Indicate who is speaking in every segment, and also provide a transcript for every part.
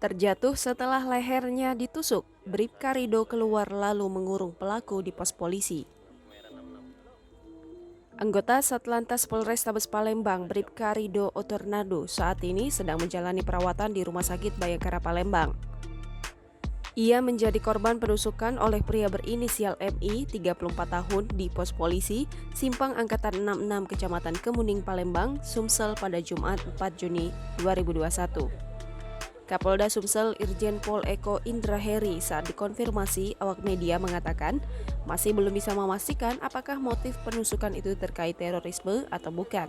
Speaker 1: Terjatuh setelah lehernya ditusuk, Bribka Rido keluar lalu mengurung pelaku di pos polisi. Anggota Satlantas Polrestabes Palembang, Bribka Rido Otornado, saat ini sedang menjalani perawatan di Rumah Sakit Bayangkara Palembang. Ia menjadi korban penusukan oleh pria berinisial MI, 34 tahun, di pos polisi Simpang Angkatan 66 Kecamatan Kemuning, Palembang, Sumsel pada Jumat 4 Juni 2021. Kapolda Sumsel Irjen Pol Eko Indraheri saat dikonfirmasi awak media mengatakan masih belum bisa memastikan apakah motif penusukan itu terkait terorisme atau bukan.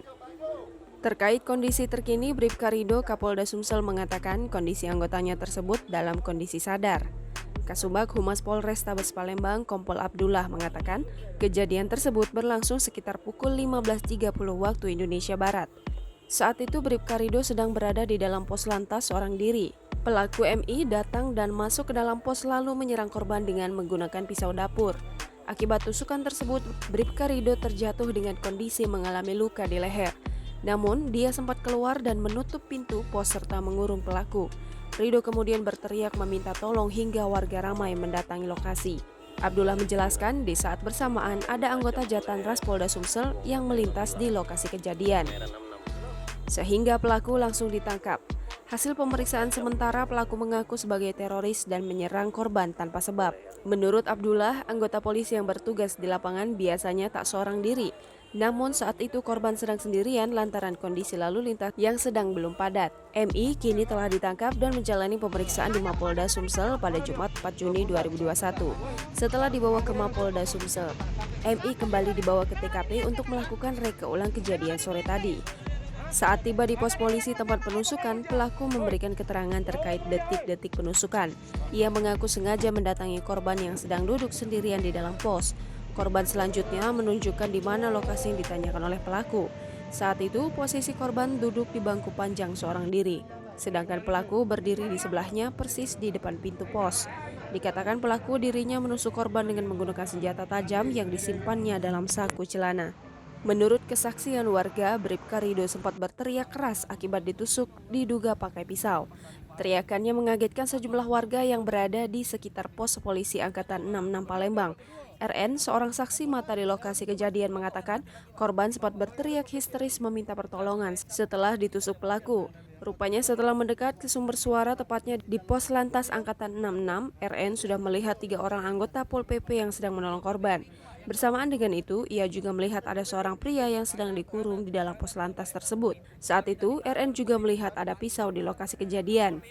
Speaker 1: Terkait kondisi terkini, Bribka Rido Kapolda Sumsel mengatakan kondisi anggotanya tersebut dalam kondisi sadar. Kasubag Humas Polrestabes Palembang Kompol Abdullah mengatakan kejadian tersebut berlangsung sekitar pukul 15.30 waktu Indonesia Barat. Saat itu Bribka Rido sedang berada di dalam pos lantas seorang diri. Pelaku MI datang dan masuk ke dalam pos lalu menyerang korban dengan menggunakan pisau dapur. Akibat tusukan tersebut, Bribka Rido terjatuh dengan kondisi mengalami luka di leher. Namun, dia sempat keluar dan menutup pintu pos serta mengurung pelaku. Rido kemudian berteriak meminta tolong hingga warga ramai mendatangi lokasi. Abdullah menjelaskan di saat bersamaan ada anggota Jatanras Polda Sumsel yang melintas di lokasi kejadian, sehingga pelaku langsung ditangkap. Hasil pemeriksaan sementara pelaku mengaku sebagai teroris dan menyerang korban tanpa sebab. Menurut Abdullah, anggota polisi yang bertugas di lapangan biasanya tak seorang diri. Namun saat itu korban sedang sendirian lantaran kondisi lalu lintas yang sedang belum padat. MI kini telah ditangkap dan menjalani pemeriksaan di Mapolda Sumsel pada Jumat 4 Juni 2021. Setelah dibawa ke Mapolda Sumsel, MI kembali dibawa ke TKP untuk melakukan reka ulang kejadian sore tadi. Saat tiba di pos polisi tempat penusukan, pelaku memberikan keterangan terkait detik-detik penusukan. Ia mengaku sengaja mendatangi korban yang sedang duduk sendirian di dalam pos. Korban selanjutnya menunjukkan di mana lokasi yang ditanyakan oleh pelaku. Saat itu, posisi korban duduk di bangku panjang seorang diri, sedangkan pelaku berdiri di sebelahnya persis di depan pintu pos. Dikatakan pelaku dirinya menusuk korban dengan menggunakan senjata tajam yang disimpannya dalam saku celana. Menurut kesaksian warga, Bribka Rido sempat berteriak keras akibat ditusuk diduga pakai pisau. Teriakannya mengagetkan sejumlah warga yang berada di sekitar pos polisi Angkatan 66 Palembang. RN, seorang saksi mata di lokasi kejadian, mengatakan korban sempat berteriak histeris meminta pertolongan setelah ditusuk pelaku. Rupanya setelah mendekat ke sumber suara tepatnya di pos lantas Angkatan 66, RN sudah melihat 3 orang anggota Pol PP yang sedang menolong korban. Bersamaan dengan itu, ia juga melihat ada seorang pria yang sedang dikurung di dalam pos lantas tersebut. Saat itu, RN juga melihat ada pisau di lokasi kejadian.